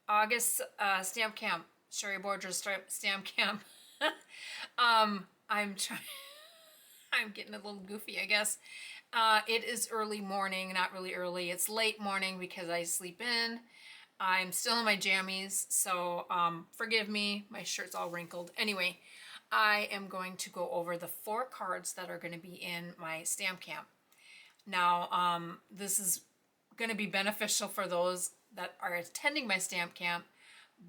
August stamp camp, Sherry Borger stamp camp. I'm trying. I'm getting a little goofy, I guess. It is early morning, not really early. It's late morning because I sleep in. I'm still in my jammies, so forgive me. My shirt's all wrinkled. Anyway, I am going to go over the 4 cards that are going to be in my stamp camp. Now, this is going to be beneficial for those that are attending my stamp camp,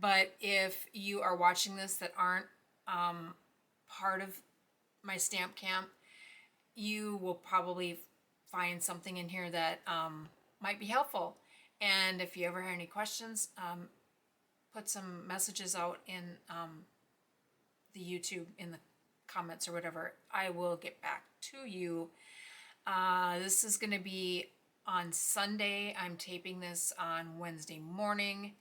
but if you are watching this that aren't part of my stamp camp, you will probably find something in here that might be helpful. And if you ever have any questions, put some messages out in the YouTube in the comments or whatever. I will get back to you. This is going to be on Sunday. I'm taping this on Wednesday morning.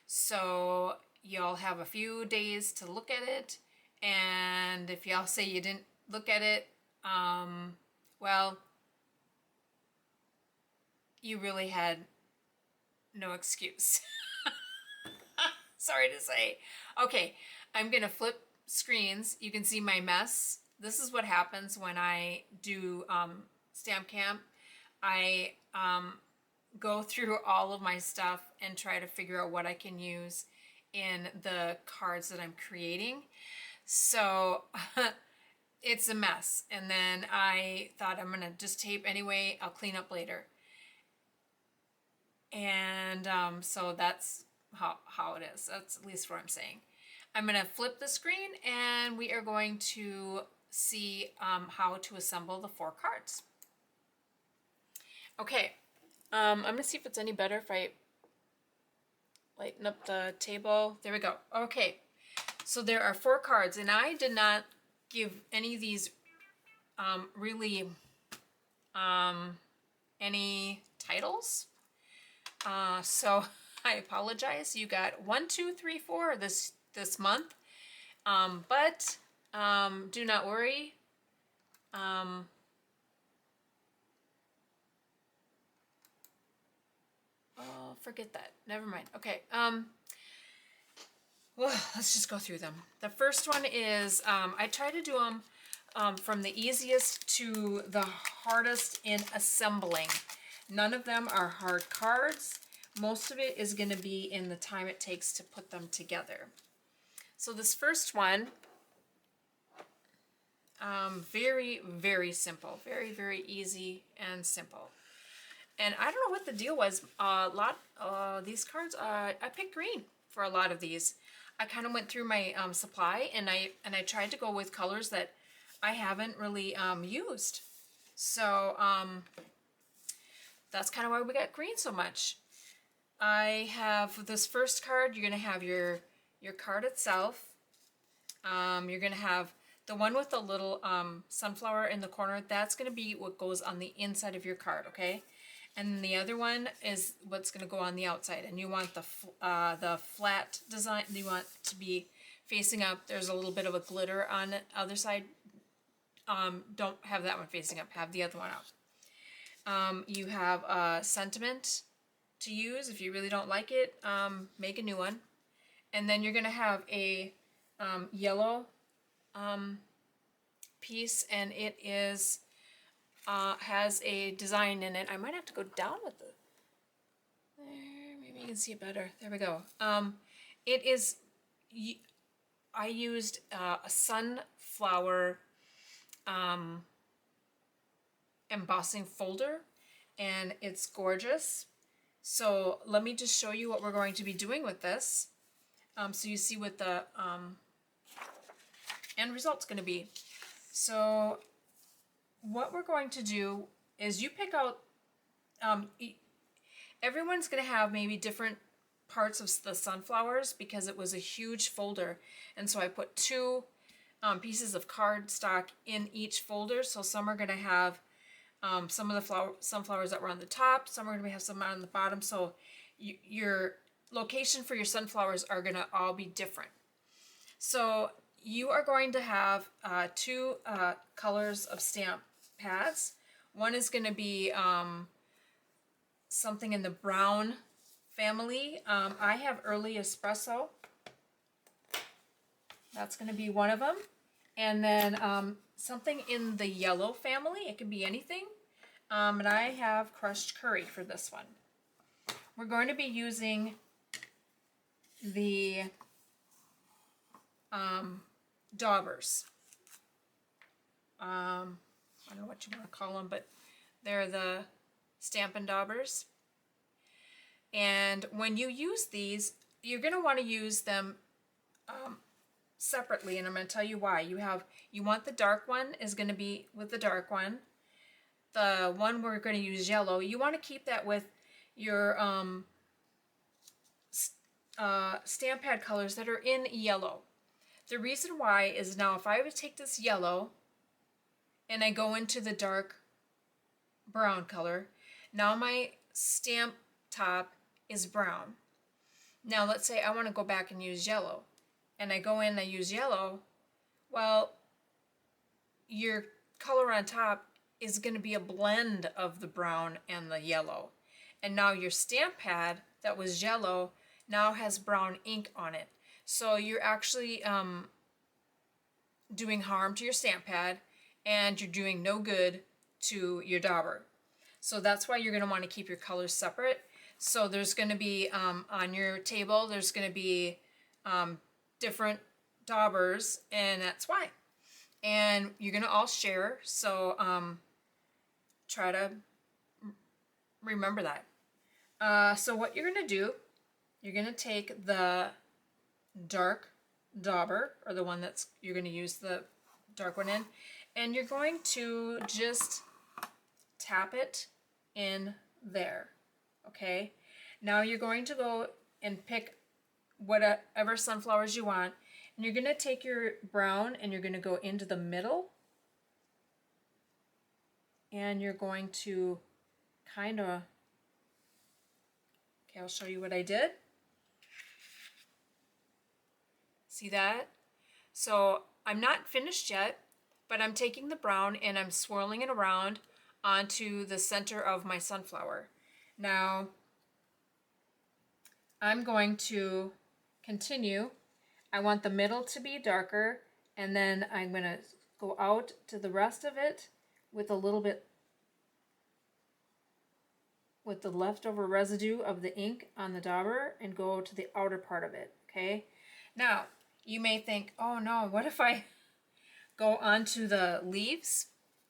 So y'all have a few days to look at it. And if y'all say you didn't look at it, well, you really had no excuse. Sorry to say. Okay, I'm gonna flip screens. You can see my mess. This is what happens when I do stamp camp. I go through all of my stuff and try to figure out what I can use in the cards that I'm creating. So it's a mess. And then I thought I'm gonna just tape anyway. I'll clean up later. And so that's how it is. That's at least what I'm saying. I'm gonna flip the screen and we are going to see how to assemble the 4 cards. Okay, I'm gonna see if it's any better if I lighten up the table. There we go. Okay, so there are 4 cards, and I did not give any of these really any titles. So I apologize. You got 1, 2, 3, 4 this month, but do not worry. Oh, forget that. Never mind. Okay. Well, let's just go through them. The first one is I try to do them from the easiest to the hardest in assembling. None of them are hard cards. Most of it is going to be in the time it takes to put them together. So this first one, very, very simple. Very, very easy and simple. And I don't know what the deal was. These cards, I picked green for a lot of these. I kind of went through my supply and I tried to go with colors that I haven't really used. So that's kind of why we got green so much. I have this first card. You're gonna have your card itself. You're gonna have the one with the little sunflower in the corner. That's gonna be what goes on the inside of your card, okay? And the other one is what's going to go on the outside. And you want the flat design. You want to be facing up. There's a little bit of a glitter on the other side. Don't have that one facing up. Have the other one out. You have a sentiment to use. If you really don't like it, make a new one. And then you're going to have a yellow piece, and it is has a design in it. I might have to go down with it. There, maybe you can see it better. There we go. It is, I used a sunflower embossing folder, and it's gorgeous. So let me just show you what we're going to be doing with this. So you see what the end result's going to be. So what we're going to do is you pick out, everyone's going to have maybe different parts of the sunflowers because it was a huge folder. And so I put 2 pieces of cardstock in each folder. So some are going to have some of the sunflowers that were on the top, some are going to have some on the bottom. So your location for your sunflowers are going to all be different. So you are going to have 2 colors of stamp pads. One is going to be something in the brown family, I have early espresso. That's going to be one of them. And then something in the yellow family. It could be anything. And I have crushed curry for this one. We're going to be using the daubers. I don't know what you want to call them, but they're the Stampin' Daubers. And when you use these, you're going to want to use them separately, and I'm going to tell you why. You want the dark one is going to be with the dark one. The one we're going to use yellow, you want to keep that with your stamp pad colors that are in yellow. The reason why is now if I would take this yellow and I go into the dark brown color, now my stamp top is brown. Now let's say I want to go back and use yellow, and I go in and I use yellow. Well, your color on top is going to be a blend of the brown and the yellow, and now your stamp pad that was yellow now has brown ink on it. So you're actually doing harm to your stamp pad, and you're doing no good to your dauber. So that's why you're going to want to keep your colors separate. So there's going to be on your table, there's going to be different daubers, and that's why. And you're going to all share, so try to remember that. So what you're going to do, you're going to take the dark dauber, or the one that's you're going to use the dark one in, and you're going to just tap it in there. Okay, now you're going to go and pick whatever sunflowers you want, and you're going to take your brown and you're going to go into the middle, and you're going to kind of, okay, I'll show you what I did. See that? So I'm not finished yet, but I'm taking the brown and I'm swirling it around onto the center of my sunflower. Now I'm going to continue. I want the middle to be darker, and then I'm going to go out to the rest of it with a little bit, with the leftover residue of the ink on the dauber, and go to the outer part of it. Okay, now you may think, oh no, what if I go onto the leaves?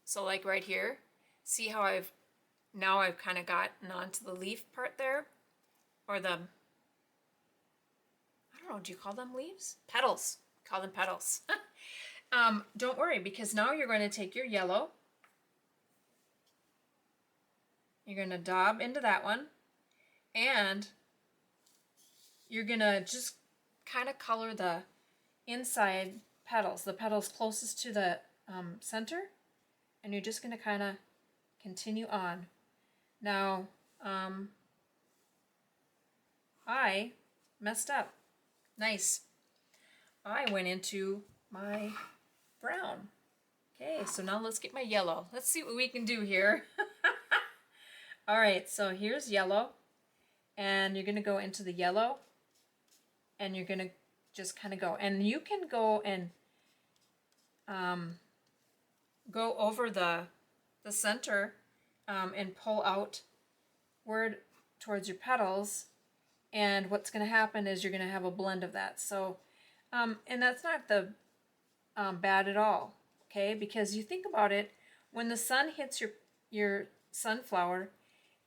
So like right here, see how I've kind of gotten onto the leaf part there, or the, I don't know, do you call them leaves? Petals. Call them petals. Don't worry, because now you're going to take your yellow, you're going to daub into that one, and you're going to just kind of color the inside petals, the petals closest to the center, and you're just going to kind of continue on. Now, I messed up. Nice. I went into my brown. Okay, so now let's get my yellow. Let's see what we can do here. All right, so here's yellow, and you're going to go into the yellow, and you're going to just kind of go. And you can go and go over the center and pull out word towards your petals, and what's going to happen is you're going to have a blend of that. So and that's not the bad at all, okay, because you think about it, when the sun hits your sunflower,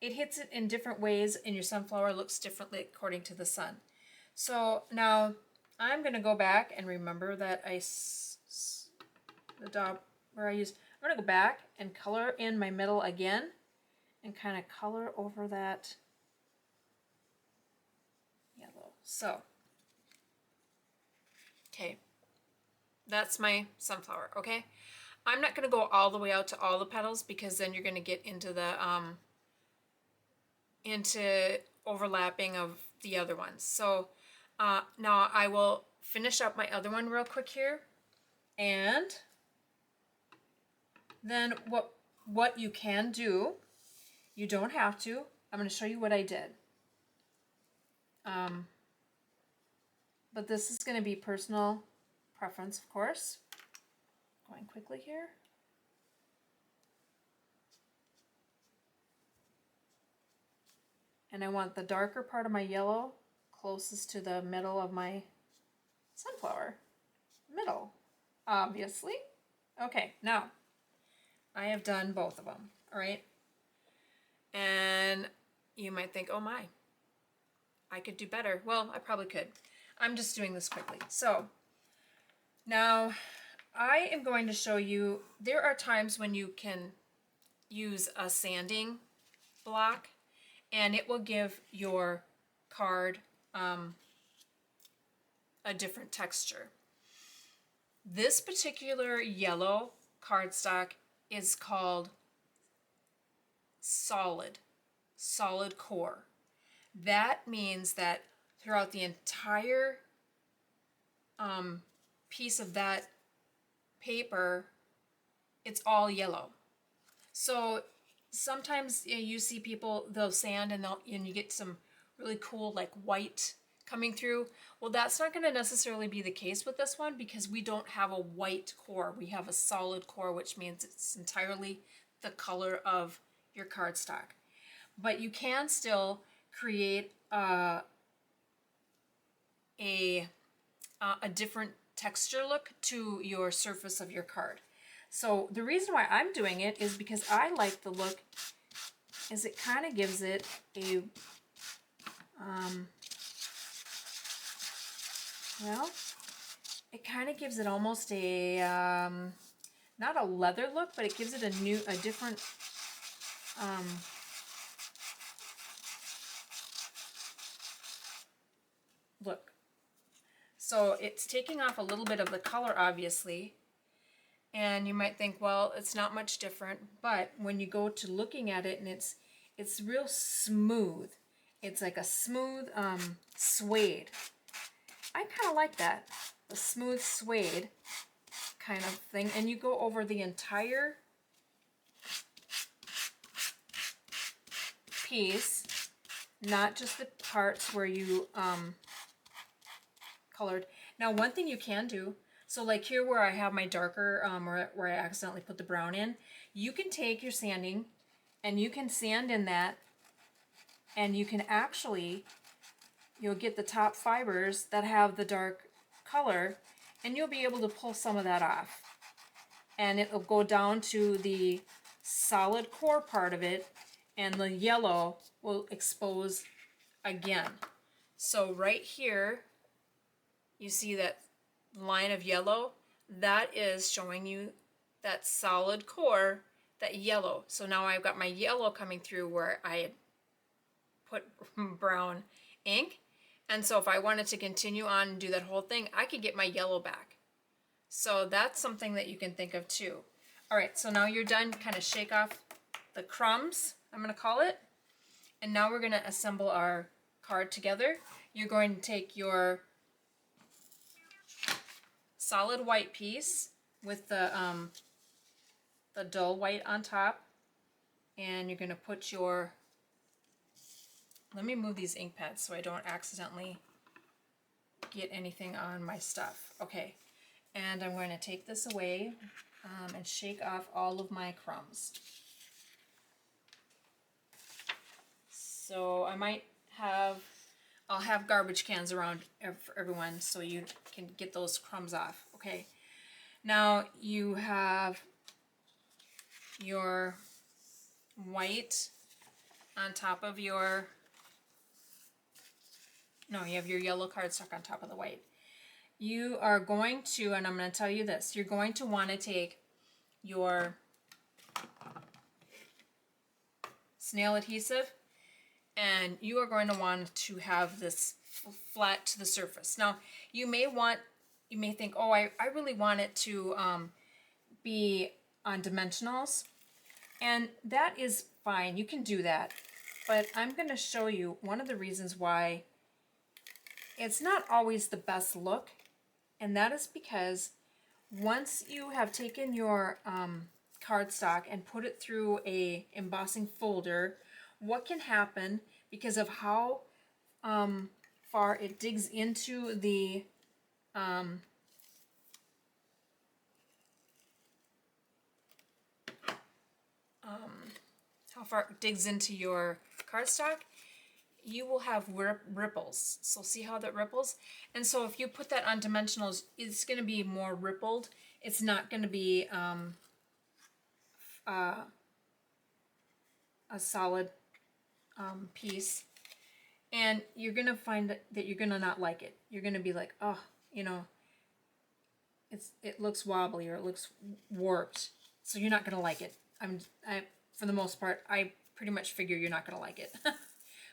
it hits it in different ways, and your sunflower looks differently according to the sun. So now I'm going to go back and remember that I'm going to go back and color in my middle again, and kind of color over that yellow. So, okay, that's my sunflower, okay? I'm not going to go all the way out to all the petals, because then you're going to get into the into overlapping of the other ones. So now I will finish up my other one real quick here, and then what you can do, you don't have to, I'm going to show you what I did. Um, but this is going to be personal preference, of course. Going quickly here. And I want the darker part of my yellow closest to the middle of my sunflower. Middle, obviously. Okay, now I have done both of them, all right? And you might think, oh my, I could do better. Well, I probably could. I'm just doing this quickly. So now I am going to show you, there are times when you can use a sanding block and it will give your card a different texture. This particular yellow cardstock is called solid core. That means that throughout the entire piece of that paper, it's all yellow. So sometimes you see people, they'll sand and you get some really cool like white coming through. Well, that's not going to necessarily be the case with this one because we don't have a white core. We have a solid core, which means it's entirely the color of your cardstock. But you can still create a different texture look to your surface of your card. So the reason why I'm doing it is because I like the look, is it kind of gives it a, well, it kind of gives it almost a, not a leather look, but it gives it a different, look. So it's taking off a little bit of the color, obviously, and you might think, well, it's not much different, but when you go to looking at it and it's real smooth. It's like a smooth suede. I kind of like that, the smooth suede kind of thing. And you go over the entire piece, not just the parts where you colored. Now, one thing you can do, so like here where I have my darker, where I accidentally put the brown in, you can take your sanding and you can sand in that, and you can actually, you'll get the top fibers that have the dark color, and you'll be able to pull some of that off. And it'll go down to the solid core part of it, and the yellow will expose again. So right here, you see that line of yellow? That is showing you that solid core, that yellow. So now I've got my yellow coming through where I had put brown ink. And so if I wanted to continue on and do that whole thing, I could get my yellow back. So that's something that you can think of too. All right, so now you're done. Kind of shake off the crumbs, I'm going to call it. And now we're going to assemble our card together. You're going to take your solid white piece with the dull white on top, and you're going to put your, let me move these ink pads so I don't accidentally get anything on my stuff. Okay, and I'm going to take this away and shake off all of my crumbs. So I might have, I'll have garbage cans around for everyone so you can get those crumbs off. Okay, now you have your white on top of your, no, you have your yellow cardstock on top of the white. You are going to, and I'm going to tell you this, you're going to want to take your snail adhesive, and you are going to want to have this flat to the surface. Now, you may think, oh, I really want it to be on dimensionals, and that is fine. You can do that, but I'm going to show you one of the reasons why it's not always the best look, and that is because once you have taken your cardstock and put it through a embossing folder, what can happen because of how far it digs into the how far it digs into your cardstock, you will have ripples. So see how that ripples? And so if you put that on dimensionals, it's going to be more rippled. It's not going to be a solid piece. And you're going to find that you're going to not like it. You're going to be like, oh, you know, it looks wobbly or it looks warped. So you're not going to like it. For the most part, I pretty much figure you're not going to like it.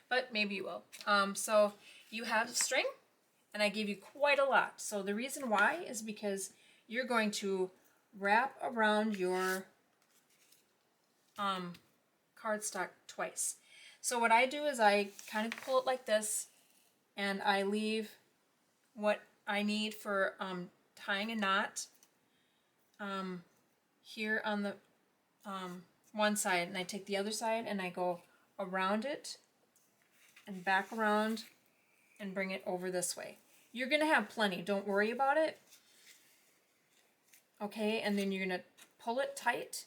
But maybe you will. So you have string, and I gave you quite a lot. So the reason why is because you're going to wrap around your cardstock twice. So what I do is I kind of pull it like this, and I leave what I need for tying a knot here on the one side, and I take the other side and I go around it and back around and bring it over this way. You're going to have plenty. Don't worry about it. Okay, and then you're going to pull it tight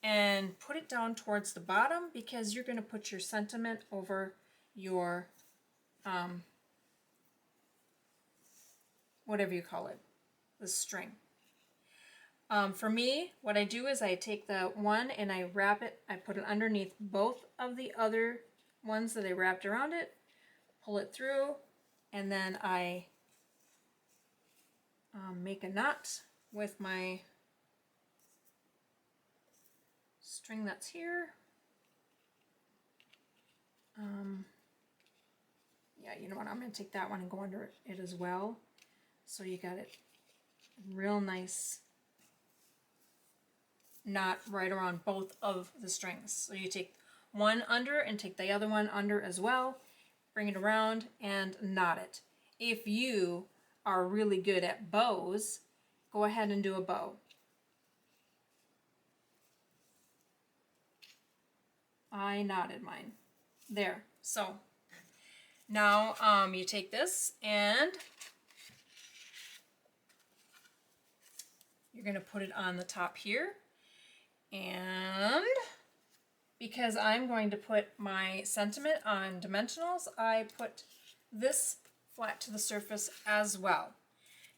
and put it down towards the bottom because you're going to put your sentiment over your, whatever you call it, the string. For me, what I do is I take the one and I wrap it, I put it underneath both of the other ones that I wrapped around it, pull it through, and then I make a knot with my string that's here. Yeah, you know what, I'm going to take that one and go under it as well. So you got it real nice knot right around both of the strings. So you take one under and take the other one under as well, bring it around and knot it. If you are really good at bows, go ahead and do a bow. I knotted mine. There. So now you take this and you're going to put it on the top here. And because I'm going to put my sentiment on dimensionals, I put this flat to the surface as well.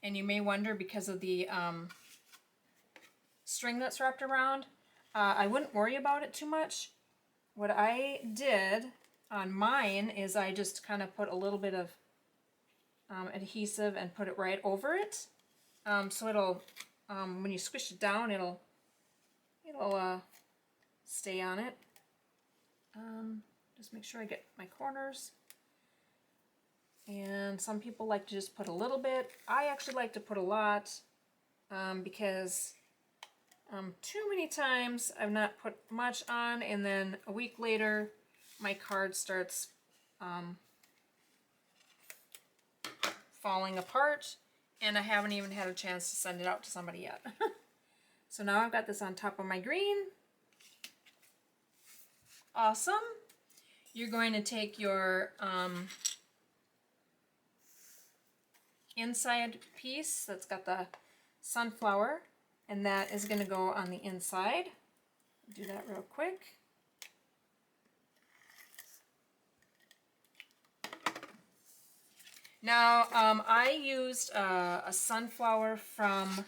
And you may wonder, because of the string that's wrapped around, I wouldn't worry about it too much. What I did on mine is I just kind of put a little bit of adhesive and put it right over it. So it'll, when you squish it down, it'll stay on it. Just make sure I get my corners. And some people like to just put a little bit. I actually like to put a lot because too many times I've not put much on, and then a week later my card starts falling apart and I haven't even had a chance to send it out to somebody yet. So now I've got this on top of my green. Awesome. You're going to take your inside piece that's got the sunflower, and that is going to go on the inside. Do that real quick. Now I used a sunflower from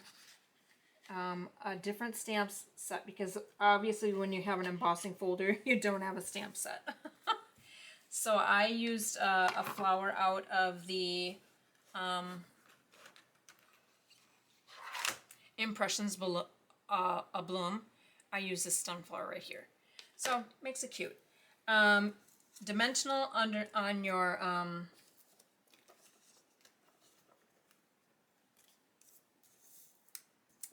a different stamps set, because obviously when you have an embossing folder you don't have a stamp set. So I used a flower out of the Impressions Abloom. I use this sunflower right here, so makes it cute. Dimensional on your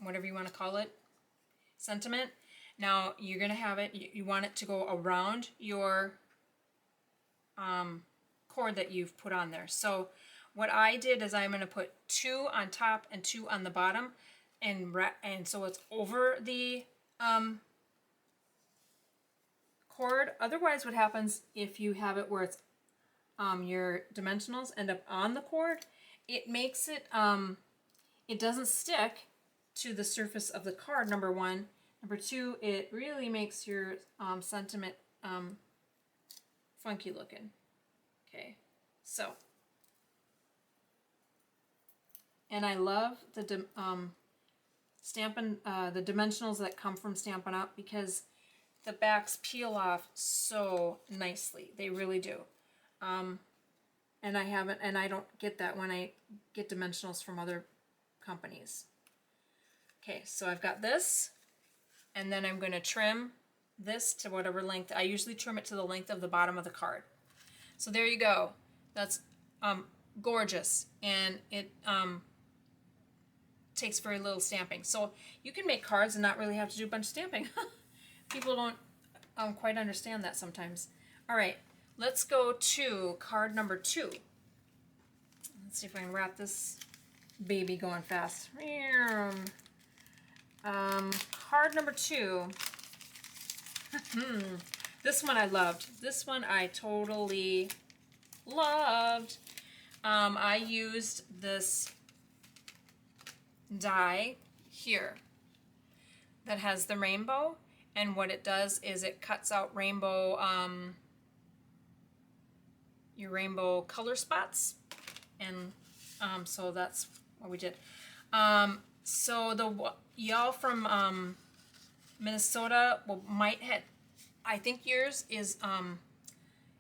whatever you want to call it, sentiment. Now you're going to have it, you want it to go around your cord that you've put on there. So what I did is I'm going to put 2 on top and 2 on the bottom, and so it's over the cord. Otherwise what happens if you have it where it's your dimensionals end up on the cord, it makes it, it doesn't stick to the surface of the card, number one. Number two, it really makes your sentiment funky looking. Okay, so, and I love the Stampin' the dimensionals that come from Stampin' Up! Because the backs peel off so nicely. They really do. And I don't get that when I get dimensionals from other companies. Okay, so I've got this, and then I'm going to trim this to whatever length. I usually trim it to the length of the bottom of the card. So there you go. That's gorgeous, and it takes very little stamping. So you can make cards and not really have to do a bunch of stamping. People don't quite understand that sometimes. All right, let's go to card number 2. Let's see if I can wrap this baby going fast. Card number 2. This one I loved. This one I totally loved. I used this die here that has the rainbow, and what it does is it cuts out rainbow, your rainbow color spots, and so that's what we did. So y'all from Minnesota might have, I think yours is,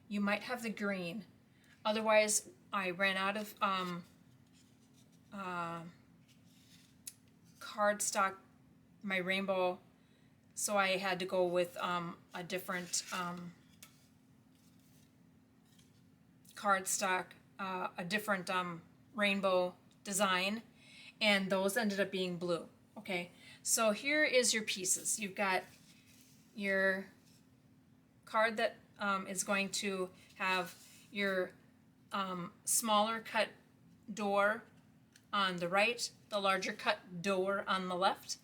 you might have the green. Otherwise, I ran out of cardstock, my rainbow, so I had to go with a different cardstock, a different rainbow design, and those ended up being blue. Okay, so here is your pieces. You've got your card that is going to have your smaller cut door on the right, the larger cut door on the left.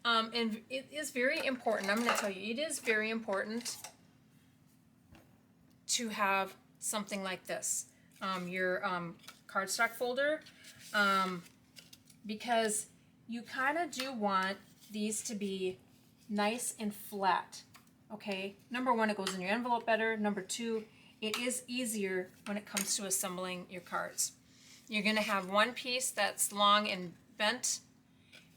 And it is very important, I'm going to tell you, it is very important to have something like this, your cardstock folder, because you kind of do want these to be nice and flat, okay? Number one, it goes in your envelope better. Number two, it is easier when it comes to assembling your cards. You're going to have one piece that's long and bent.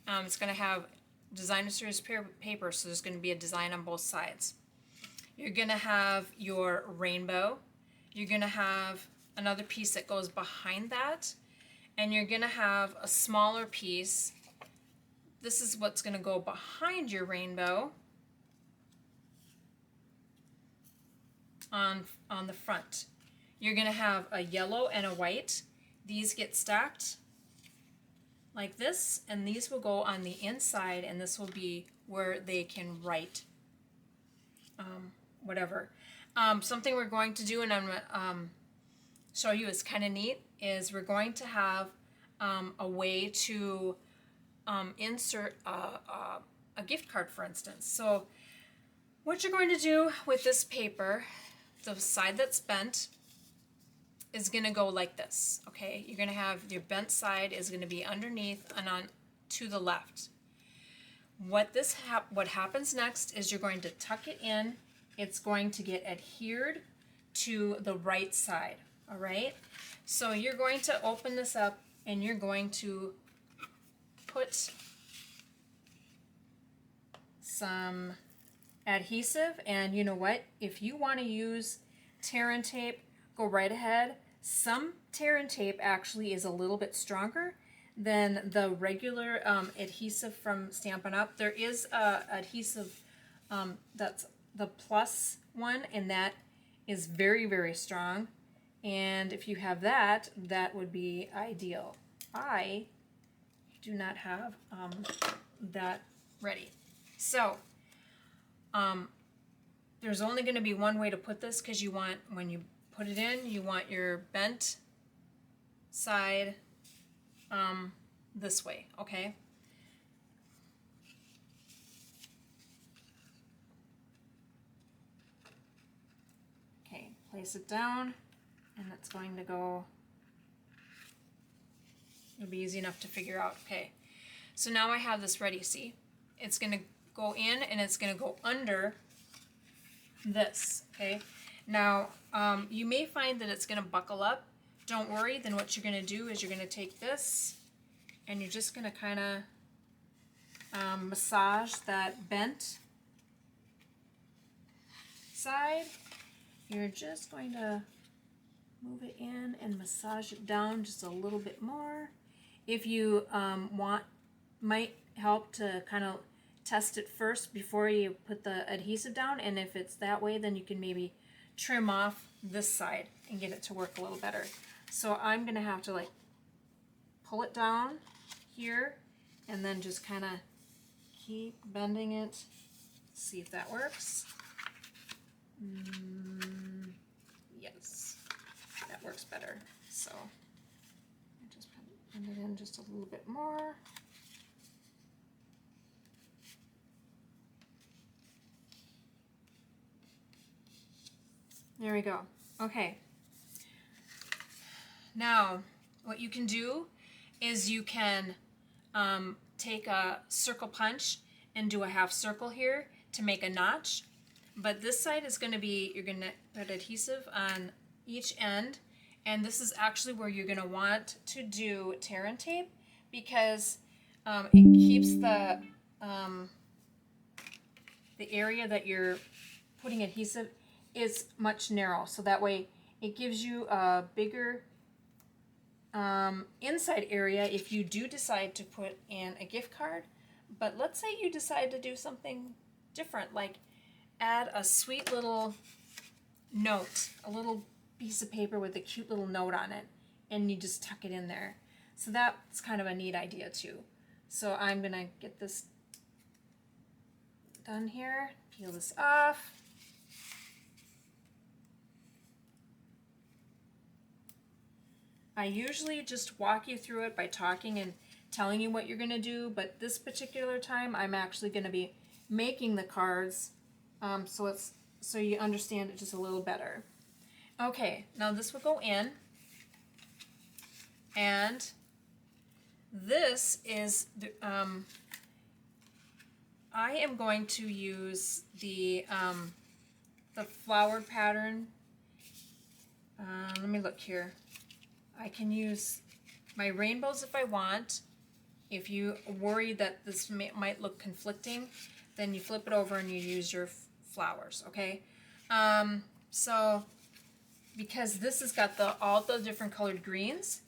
It's going to have designer series paper, so there's going to be a design on both sides. You're going to have your rainbow. You're going to have another piece that goes behind that, and you're going to have a smaller piece. This is what's going to go behind your rainbow on the front. You're going to have a yellow and a white. These get stacked like this, and these will go on the inside, and this will be where they can write whatever. Something we're going to do, and I'm going to show you, is kind of neat, is we're going to have a way to insert a gift card, for instance. So what you're going to do with this paper, the side that's bent, is going to go like this, okay? You're going to have your bent side is going to be underneath and on to the left. What happens next is you're going to tuck it in. It's going to get adhered to the right side, all right? So you're going to open this up, and you're going to put some adhesive, and you know what? If you want to use tear and tape, go right ahead. Some tear and tape actually is a little bit stronger than the regular adhesive from Stampin' Up. There is adhesive that's the plus one, and that is very, very strong. And if you have that, that would be ideal. I do not have that ready. So there's only going to be one way to put this, because you want, when you put it in, you want your bent side this way, okay? Okay, place it down, and it's going to go, it'll be easy enough to figure out. Okay, so now I have this ready, see? It's going to go in and it's going to go under this, okay? Now, you may find that it's going to buckle up. Don't worry, then what you're going to do is you're going to take this and you're just going to kind of massage that bent side. You're just going to move it in and massage it down just a little bit more. If you might help to kind of test it first before you put the adhesive down, and if it's that way, then you can maybe trim off this side and get it to work a little better. So I'm gonna have to like pull it down here and then just kind of keep bending it, see if that works. Yes, that works better. So I just bend it in just a little bit more. There we go. Okay. Now, what you can do is you can take a circle punch and do a half circle here to make a notch. But this side is going to be, you're going to put adhesive on each end. And this is actually where you're going to want to do tear and tape, because it keeps the area that you're putting adhesive is much narrow, so that way it gives you a bigger inside area if you do decide to put in a gift card. But let's say you decide to do something different, like add a sweet little note, a little piece of paper with a cute little note on it, and you just tuck it in there. So that's kind of a neat idea too. So I'm gonna get this done here, peel this off. I usually just walk you through it by talking and telling you what you're going to do, but this particular time I'm actually going to be making the cards so you understand it just a little better. Okay, now this will go in, and this is the, I am going to use the flowered pattern. Let me look here. I can use my rainbows if I want. If you worry that this might look conflicting, then you flip it over and you use your flowers, okay? So, because this has got all the different colored greens,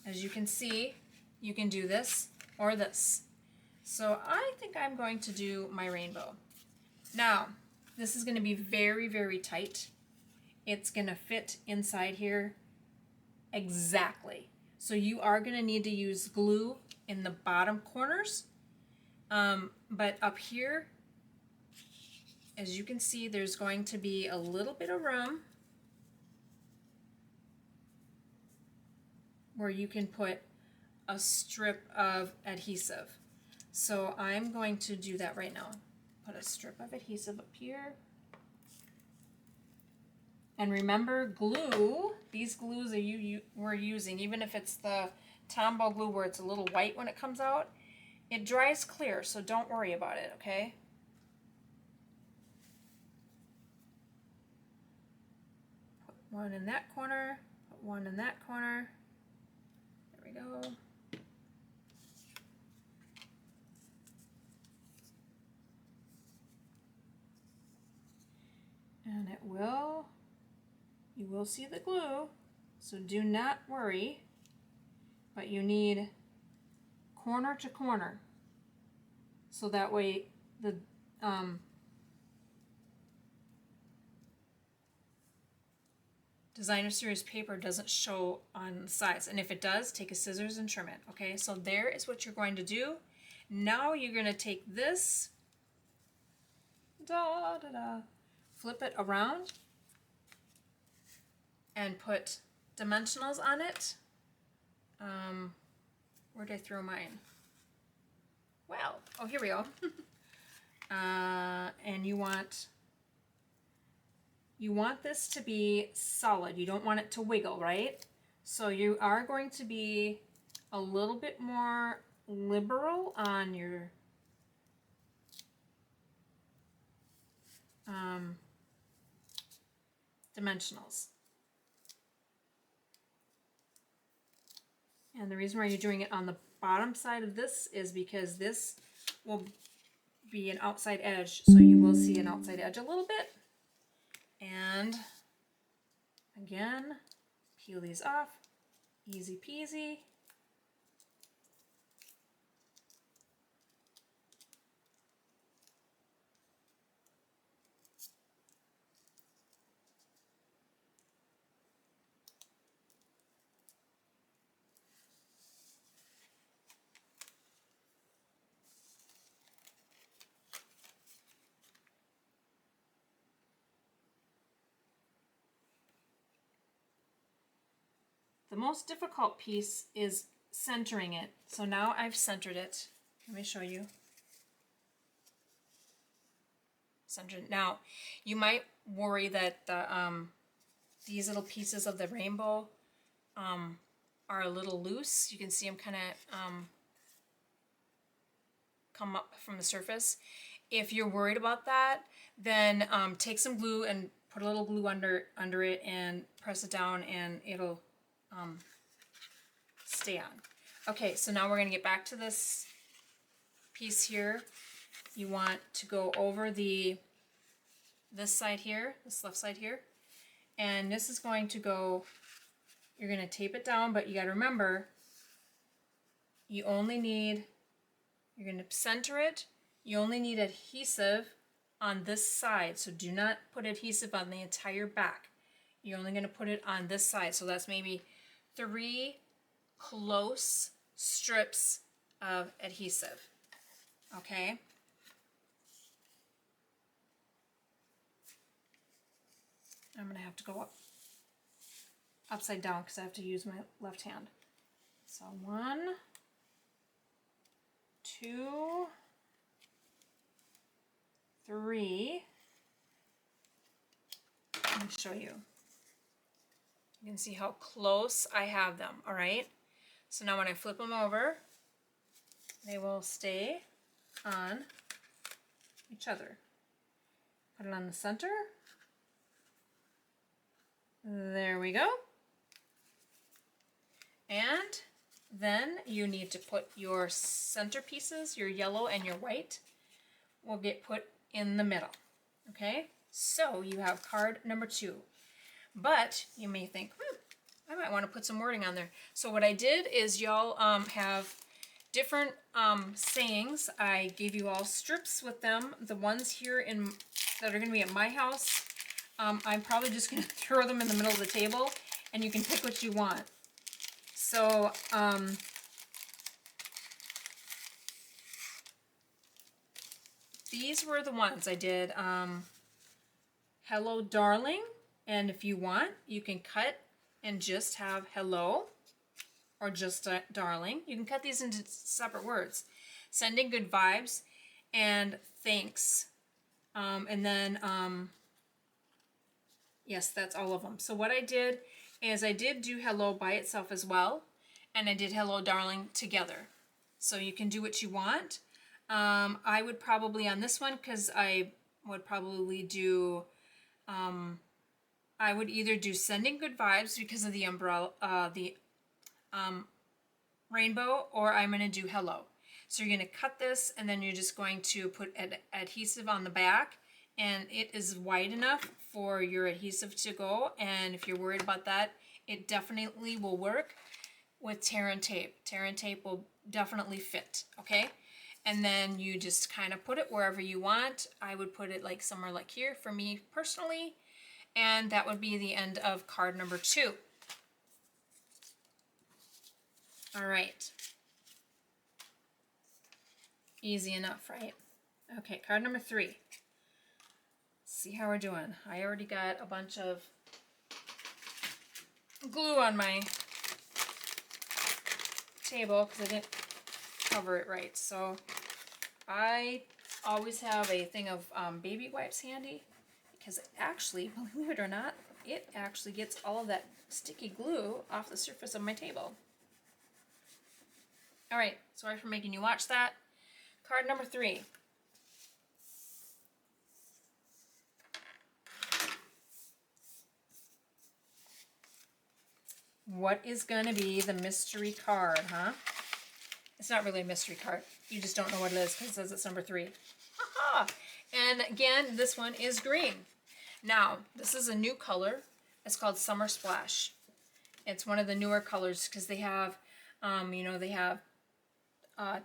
as you can see, you can do this or this. So I think I'm going to do my rainbow. Now, this is going to be very, very tight. It's going to fit inside here exactly. So you are going to need to use glue in the bottom corners. But up here, as you can see, there's going to be a little bit of room where you can put a strip of adhesive. So I'm going to do that right now. Put a strip of adhesive up here. And remember, glue, these glues that we're using, even if it's the Tombow glue where it's a little white when it comes out, it dries clear, so don't worry about it, okay? Put one in that corner, put one in that corner. There we go. And you will see the glue, so do not worry, but you need corner to corner, so that way the designer series paper doesn't show on the sides, and if it does, take a scissors and trim it, okay? So there is what you're going to do. Now you're going to take this, flip it around, and put dimensionals on it. Where did I throw mine? Well, oh, here we go. And you want you want this to be solid. You don't want it to wiggle, right? So you are going to be a little bit more liberal on your dimensionals. And the reason why you're doing it on the bottom side of this is because this will be an outside edge, so you will see an outside edge a little bit. And again, peel these off, easy peasy. The most difficult piece is centering it. So now I've centered it. Let me show you. Centered. Now, you might worry that the these little pieces of the rainbow are a little loose. You can see them kind of come up from the surface. If you're worried about that, then take some glue and put a little glue under it and press it down, and it'll stay on. Okay, so now we're going to get back to this piece here. You want to go over this side here, this left side here, and this is going to go, you're going to tape it down, but you got to remember, you only need, you're going to center it, you only need adhesive on this side, so do not put adhesive on the entire back. You're only going to put it on this side, so that's maybe 3 close strips of adhesive, okay? I'm going to have to go upside down because I have to use my left hand. So 1, 2, 3. Let me show you. You can see how close I have them, all right? So now when I flip them over, they will stay on each other. Put it on the center. There we go. And then you need to put your center pieces, your yellow and your white, will get put in the middle, okay? So you have card number 2. But you may think, I might want to put some wording on there. So what I did is y'all have different sayings. I gave you all strips with them. The ones here that are going to be at my house, I'm probably just going to throw them in the middle of the table, and you can pick what you want. So these were the ones I did. Hello, darling. And if you want, you can cut and just have hello or just darling. You can cut these into separate words. Sending good vibes and thanks. And then, yes, that's all of them. So what I did is I did do hello by itself as well. And I did hello, darling together. So you can do what you want. I would probably, on this one, because I would probably do... I would either do sending good vibes because of the umbrella, rainbow, or I'm going to do hello. So you're going to cut this, and then you're just going to put adhesive on the back, and it is wide enough for your adhesive to go. And if you're worried about that, it definitely will work with tear and tape. Tear and tape will definitely fit, okay? And then you just kind of put it wherever you want. I would put it like somewhere like here for me personally. And that would be the end of card number 2. All right. Easy enough, right? Okay, card number 3. Let's see how we're doing. I already got a bunch of glue on my table because I didn't cover it right. So I always have a thing of baby wipes handy. because it actually, believe it or not, it actually gets all of that sticky glue off the surface of my table. All right, sorry for making you watch that. Card number 3. What is going to be the mystery card, huh? It's not really a mystery card. You just don't know what it is because it says it's number 3. Haha! And again, this one is green. Now, this is a new color. It's called Summer Splash. It's one of the newer colors because they have, they have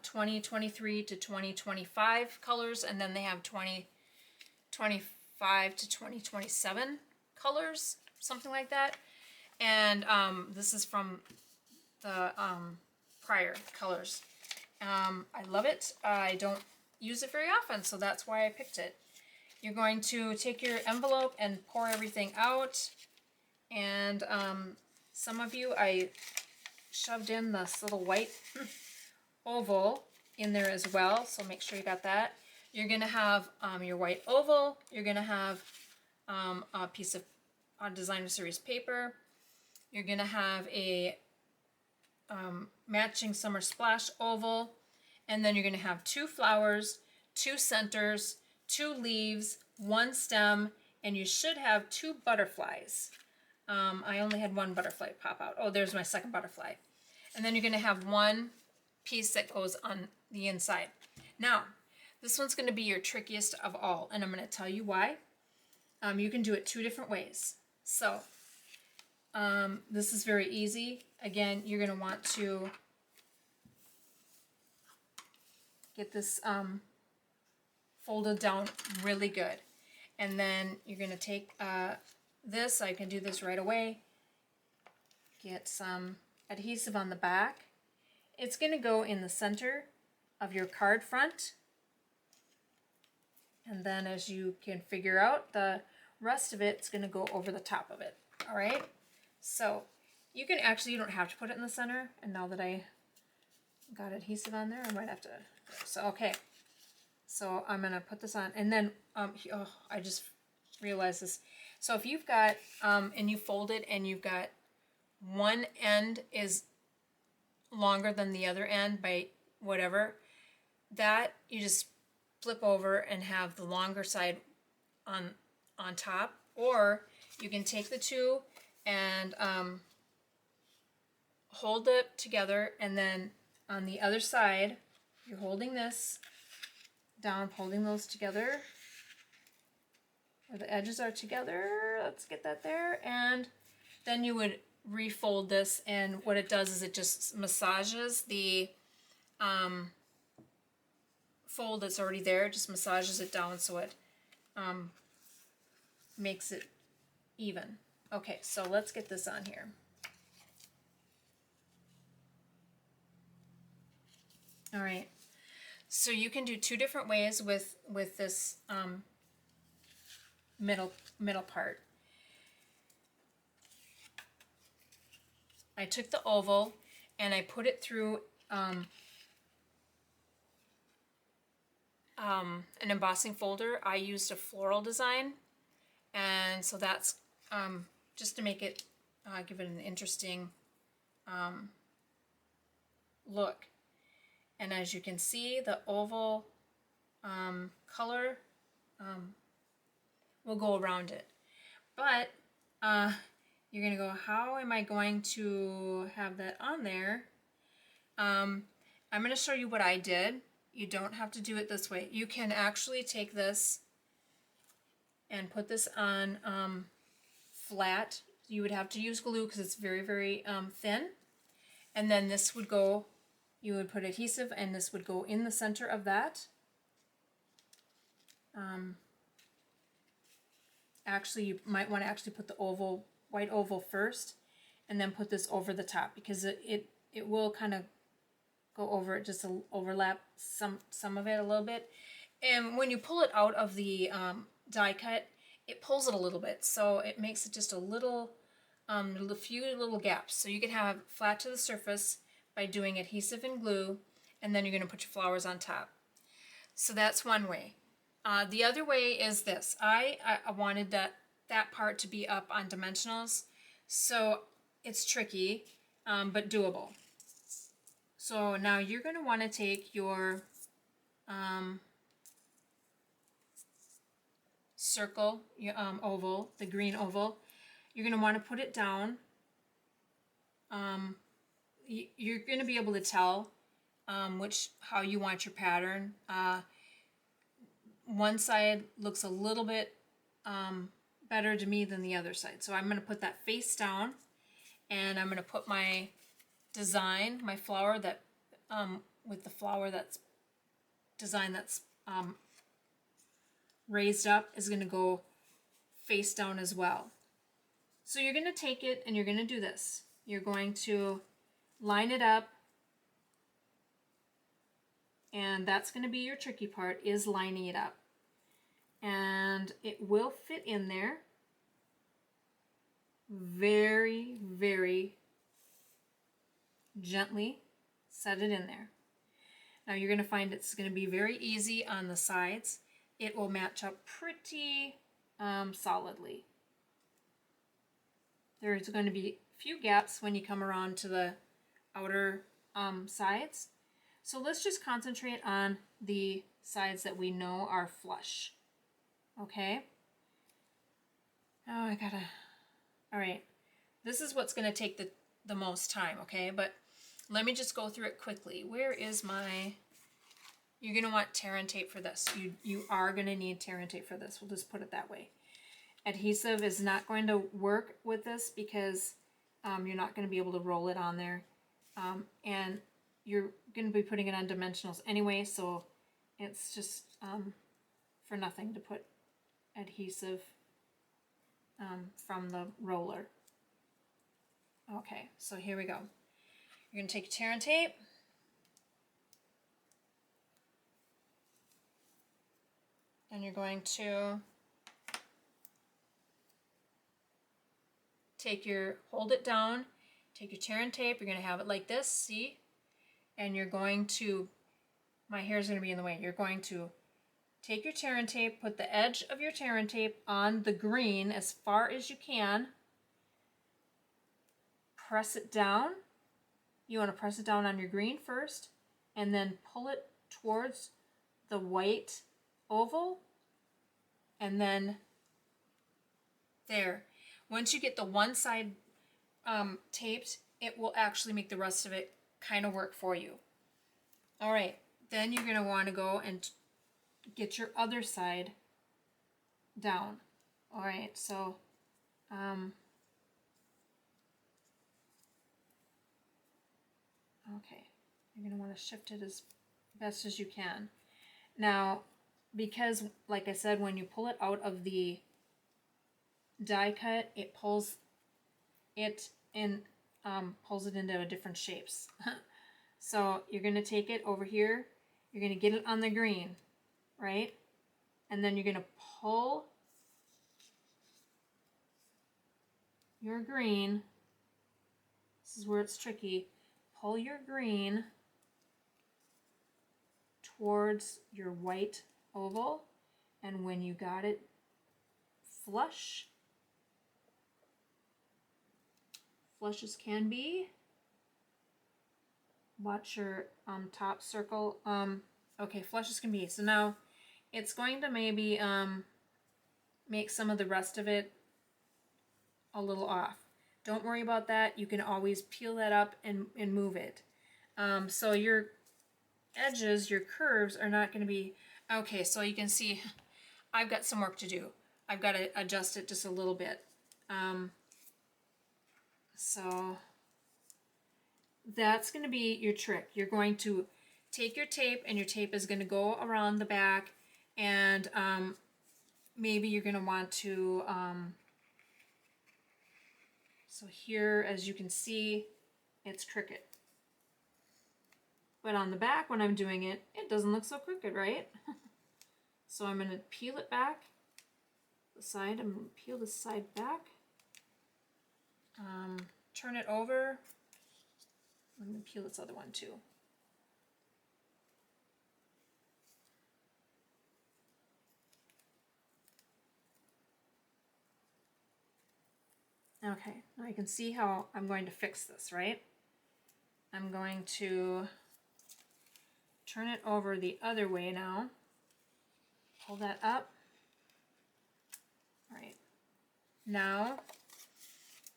2023 to 2025 colors, and then they have 2025 to 2027 colors, something like that. And this is from the prior colors. I love it. I don't use it very often, so that's why I picked it. You're going to take your envelope and pour everything out. And some of you, I shoved in this little white oval in there as well, so make sure you got that. You're going to have your white oval. You're going to have a piece of designer series paper. You're going to have a matching Summer Splash oval, and then you're going to have 2 flowers, 2 centers, 2 leaves, 1 stem, and you should have 2 butterflies. I only had 1 butterfly pop out. Oh, there's my second butterfly. And then you're going to have 1 piece that goes on the inside. Now, this one's going to be your trickiest of all, and I'm going to tell you why. You can do it 2 different ways. So, this is very easy. Again, you're going to want to get this folded down really good. And then you're going to take this. I can do this right away. Get some adhesive on the back. It's going to go in the center of your card front. And then as you can figure out, the rest of it's going to go over the top of it. All right? So you can actually, you don't have to put it in the center. And now that I got adhesive on there, I might have to. So, okay. So I'm going to put this on. And then, I just realized this. So if you've got, and you fold it and you've got one end is longer than the other end by whatever, that you just flip over and have the longer side on top. Or you can take the 2 and hold it together, and then on the other side, you're holding this down, holding those together where the edges are together. Let's get that there. And then you would refold this, and what it does is it just massages the fold that's already there. It just massages it down so it makes it even. Okay, so let's get this on here. All right, so you can do 2 different ways with this middle part. I took the oval and I put it through an embossing folder. I used a floral design, and so that's just to make it give it an interesting look. And as you can see, the oval color will go around it. But you're going to go, how am I going to have that on there? I'm going to show you what I did. You don't have to do it this way. You can actually take this and put this on flat. You would have to use glue because it's very, very thin. And then this would go, you would put adhesive, and this would go in the center of that. Actually, you might want to actually put the oval, white oval first, and then put this over the top, because it will kind of go over it, just to overlap some of it a little bit. And when you pull it out of the die cut, it pulls it a little bit, so it makes it just a little, few little gaps. So you can have flat to the surface by doing adhesive and glue, and then you're going to put your flowers on top. So that's one way. The other way is this. I wanted that part to be up on dimensionals, so it's tricky, but doable. So now you're going to want to take your circle, your oval, the green oval. You're going to want to put it down. You're going to be able to tell how you want your pattern. One side looks a little bit better to me than the other side. So I'm going to put that face down, and I'm going to put my design, my flower that with the flower that's design that's raised up is going to go face down as well. So you're going to take it and you're going to do this. You're going to line it up, and that's going to be your tricky part, is lining it up. And it will fit in there very, very gently. Set it in there. Now you're going to find it's going to be very easy on the sides. It will match up pretty solidly. There's going to be a few gaps when you come around to the outer sides. So let's just concentrate on the sides that we know are flush. Okay? Oh, all right. This is what's going to take the most time, okay? But let me just go through it quickly. Where is you're going to want tear and tape for this. You are going to need tear and tape for this. We'll just put it that way. Adhesive is not going to work with this because you're not going to be able to roll it on there. And you're going to be putting it on dimensionals anyway, so it's just for nothing to put adhesive from the roller. Okay, so here we go. You're going to take your tear and tape. And you're going to hold it down, take your tear and tape, you're going to have it like this, see? And you're going to, my hair's going to be in the way, you're going to take your tear and tape, put the edge of your tear and tape on the green as far as you can, press it down. You want to press it down on your green first, and then pull it towards the white oval, and then there. Once you get the one side taped, it will actually make the rest of it kind of work for you. All right, then you're going to want to go and get your other side down. All right, so okay, you're going to want to shift it as best as you can. Now, because, like I said, when you pull it out of the die cut, it pulls it into different shapes. So you're going to take it over here, you're going to get it on the green, right? And then you're going to pull your green. This is where it's tricky. Pull your green towards your white oval, and when you got it flush as can be, watch your top circle. Okay, flush as can be. So now it's going to maybe make some of the rest of it a little off. Don't worry about that. You can always peel that up and move it. So your edges, your curves are not going to be... Okay, so you can see I've got some work to do. I've got to adjust it just a little bit. So that's going to be your trick. You're going to take your tape, and your tape is going to go around the back, and maybe you're going to want to... so here, as you can see, it's crooked. But on the back, when I'm doing it, it doesn't look so crooked, right? So I'm going to peel it back. The side, I'm going to peel the side back. Turn it over. I'm going to peel this other one too. Okay, now you can see how I'm going to fix this, right? I'm going to turn it over the other way now. Pull that up. All right. Now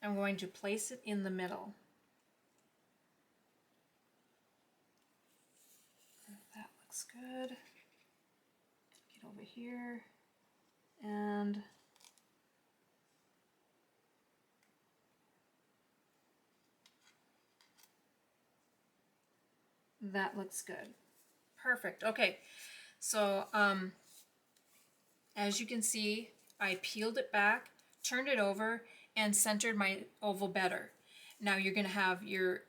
I'm going to place it in the middle. That looks good. Get over here and that looks good. Perfect. Okay. So as you can see, I peeled it back, turned it over, and centered my oval better. Now you're going to have your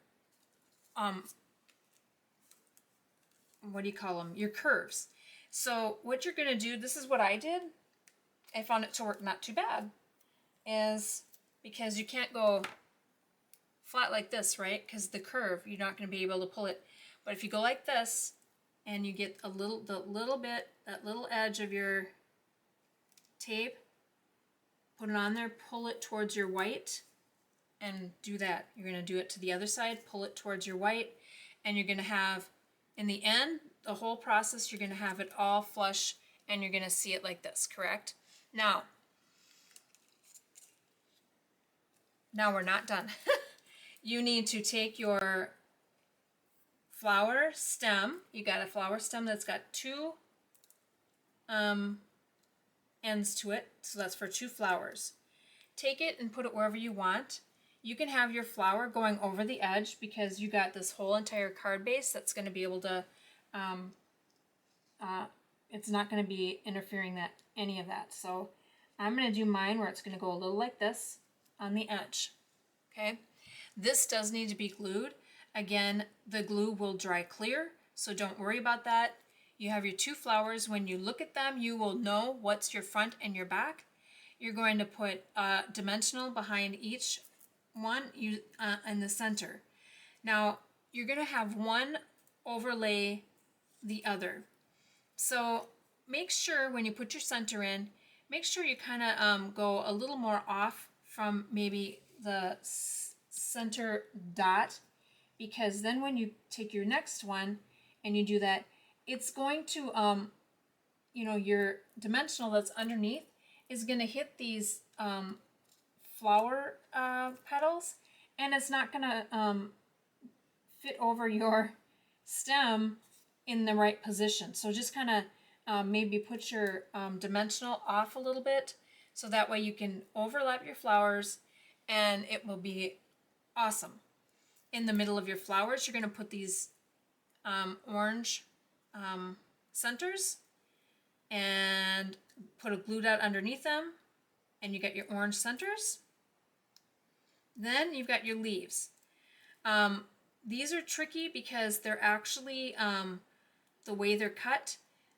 what do you call them? Your curves. So what you're going to do, this is what I did. I found it to work not too bad, is because you can't go flat like this, right? Because the curve, you're not going to be able to pull it. But if you go like this, and you get that little edge of your tape, put it on there, pull it towards your white, and do that. You're going to do it to the other side, pull it towards your white, and you're going to have, in the end, the whole process, you're going to have it all flush, and you're going to see it like this, correct? Now we're not done. You need to take your flower stem. You got a flower stem that's got two ends to it, so that's for 2 flowers. Take it and put it wherever you want. You can have your flower going over the edge because you got this whole entire card base that's going to be able to, it's not going to be interfering any of that. So I'm going to do mine where it's going to go a little like this on the edge. Okay, this does need to be glued. Again, the glue will dry clear, so don't worry about that. You have your 2 flowers. When you look at them, you will know what's your front and your back. You're going to put dimensional behind each one in the center. Now, you're going to have one overlay the other. So make sure when you put your center in, make sure you kind of go a little more off from maybe the center dot, because then when you take your next one and you do that, it's going to, your dimensional that's underneath is going to hit these flower petals, and it's not going to fit over your stem in the right position. So just kind of maybe put your dimensional off a little bit, so that way you can overlap your flowers and it will be awesome. In the middle of your flowers, you're going to put these orange centers and put a glue dot underneath them, and you got your orange centers. Then you've got your leaves. These are tricky because they're actually, the way they're cut,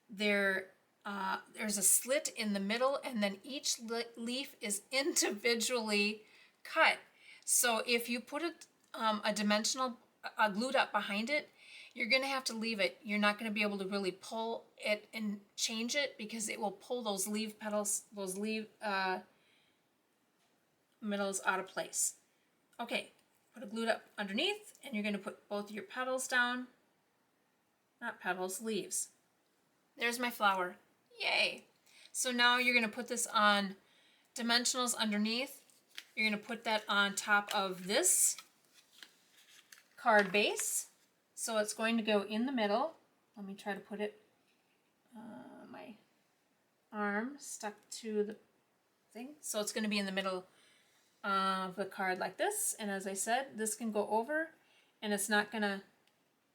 there's a slit in the middle, and then each leaf is individually cut. So if you put a dimensional glue dot behind it, you're going to have to leave it. You're not going to be able to really pull it and change it, because it will pull those leaf petals, those leaf middles out of place. Okay, put a glue dot underneath, and you're going to put both your petals down. Not petals, leaves. There's my flower. Yay! So now you're going to put this on dimensionals underneath. You're going to put that on top of this card base. So it's going to go in the middle. Let me try to put it, my arm stuck to the thing. So it's going to be in the middle of the card like this. And as I said, this can go over, and it's not gonna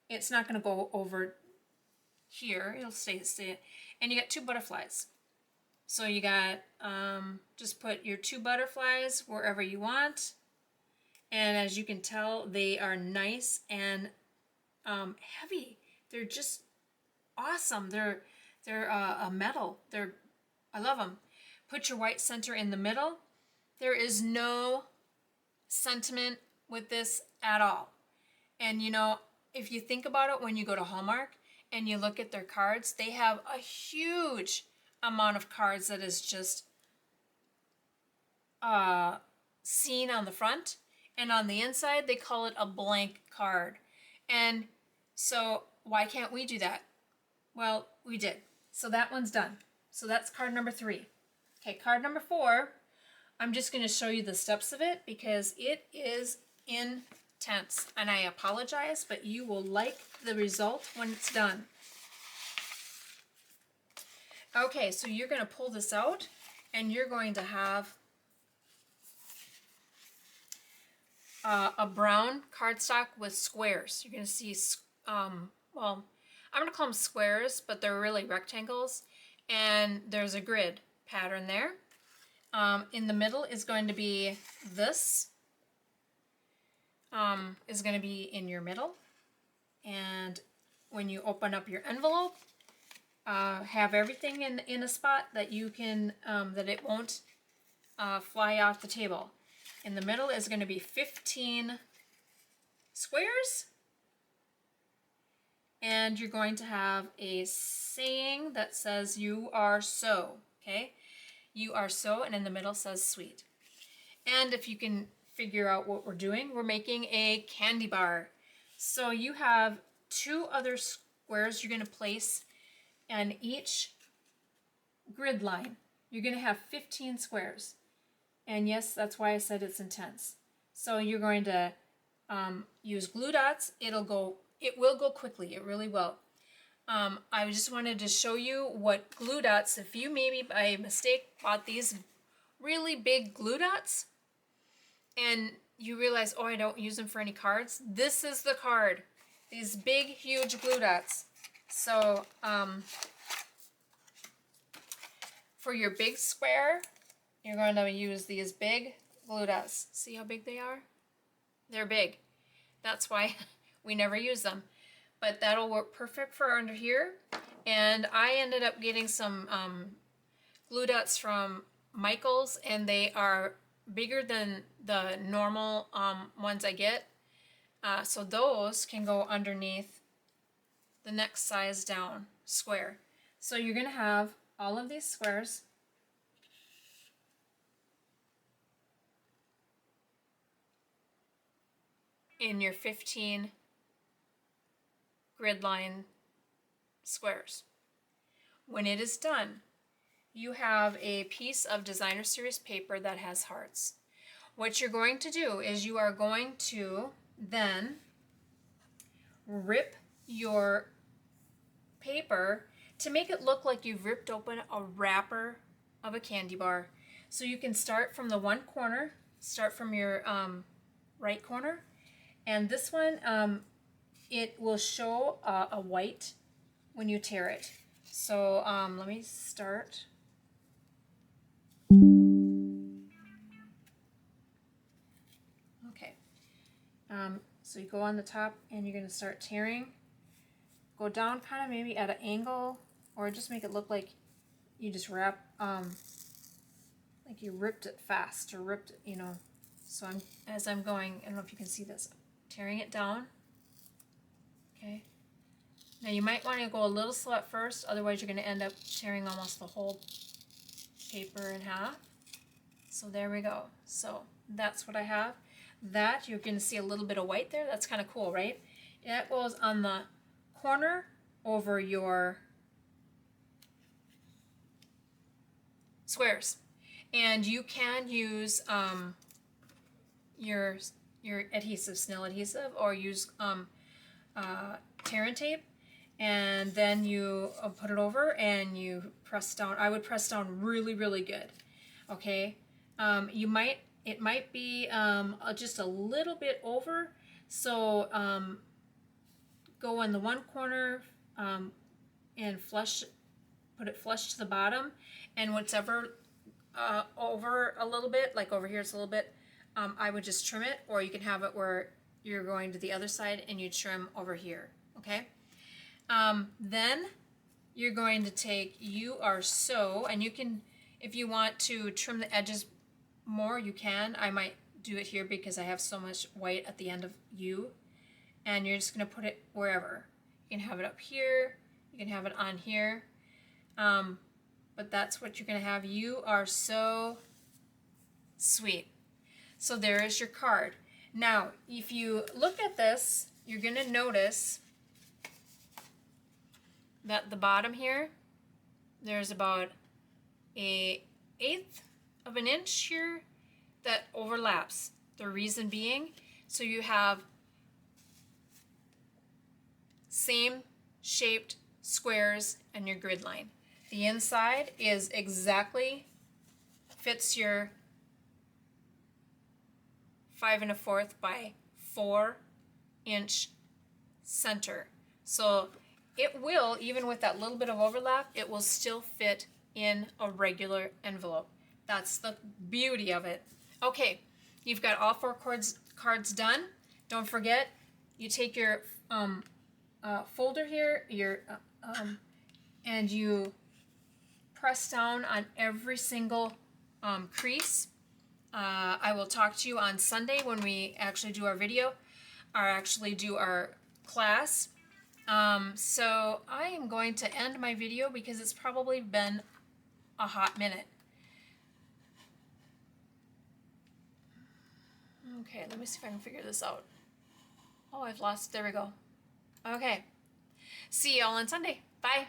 go over here. It'll stay. And you got 2 butterflies. So you got, just put your 2 butterflies wherever you want. And as you can tell, they are nice and heavy. They're just awesome. They're a metal. I love them. Put your white center in the middle. There is no sentiment with this at all. And if you think about it, when you go to Hallmark and you look at their cards, they have a huge amount of cards that is just seen on the front, and on the inside they call it a blank card. And so why can't we do that? Well, we did. So that one's done. So that's card number 3. Okay, card number 4, I'm just going to show you the steps of it because it is intense. And I apologize, but you will like the result when it's done. Okay, so you're going to pull this out and you're going to have a brown cardstock with squares. You're going to see, well, I'm going to call them squares, but they're really rectangles. And there's a grid pattern there. In the middle is going to be this, is going to be in your middle. And when you open up your envelope, have everything in a spot that you can, that it won't fly off the table. In the middle is going to be 15 squares. And you're going to have a saying that says, "You are so," okay? You are so, and in the middle says sweet. And if you can figure out what we're doing, we're making a candy bar. So you have 2 other squares you're going to place on each grid line. You're going to have 15 squares. And yes, that's why I said it's intense. So you're going to use glue dots. It will go quickly. It really will. I just wanted to show you what glue dots, if you maybe by mistake bought these really big glue dots and you realize, oh, I don't use them for any cards. This is the card. These big, huge glue dots. So for your big square, you're going to use these big glue dots. See how big they are? They're big. That's why we never use them. But that'll work perfect for under here. And I ended up getting some glue dots from Michael's, and they are bigger than the normal ones I get. So those can go underneath the next size down square. So you're going to have all of these squares. In your 15 grid line squares. When it is done, you have a piece of designer series paper that has hearts. What you're going to do is you are going to then rip your paper to make it look like you've ripped open a wrapper of a candy bar. So you can start from the one corner, start from your right corner, and this one, it will show a white when you tear it. So let me start. Okay. So you go on the top and you're going to start tearing. Go down kind of maybe at an angle, or just make it look like you just wrap, like you ripped it fast or ripped it, you know. So as I'm going, I don't know if you can see this, tearing it down. Okay. Now you might want to go a little slow at first, otherwise you're going to end up tearing almost the whole paper in half. So there we go. So that's what I have. That, you're going to see a little bit of white there. That's kind of cool, right? That goes on the corner over your squares. And you can use your adhesive, snail adhesive, or use tear and tape, and then you put it over and you press down. I would press down really, really good. Okay, it might be just a little bit over, so go in the one corner and flush, put it flush to the bottom, and whatever over a little bit, like over here it's a little bit, I would just trim it, or you can have it where you're going to the other side and you trim over here. Okay, then you're going to take "You Are So," and you can, if you want to trim the edges more, you can. I might do it here because I have so much white at the end of "You," and you're just going to put it wherever. You can have it up here, you can have it on here, but that's what you're going to have. "You are so sweet." So there is your card. Now, if you look at this, you're going to notice that the bottom here, there's about a 1/8 of an inch here that overlaps. The reason being, so you have same shaped squares and your grid line. The inside is exactly fits your 5 1/4 by 4 inch center. So it will, even with that little bit of overlap, it will still fit in a regular envelope. That's the beauty of it. Okay, you've got all 4 cards done. Don't forget, you take your folder here, and you press down on every single crease. I will talk to you on Sunday when we actually do our video, or actually do our class. So I am going to end my video because it's probably been a hot minute. Okay, let me see if I can figure this out. Oh, I've lost, there we go. Okay, see y'all on Sunday. Bye.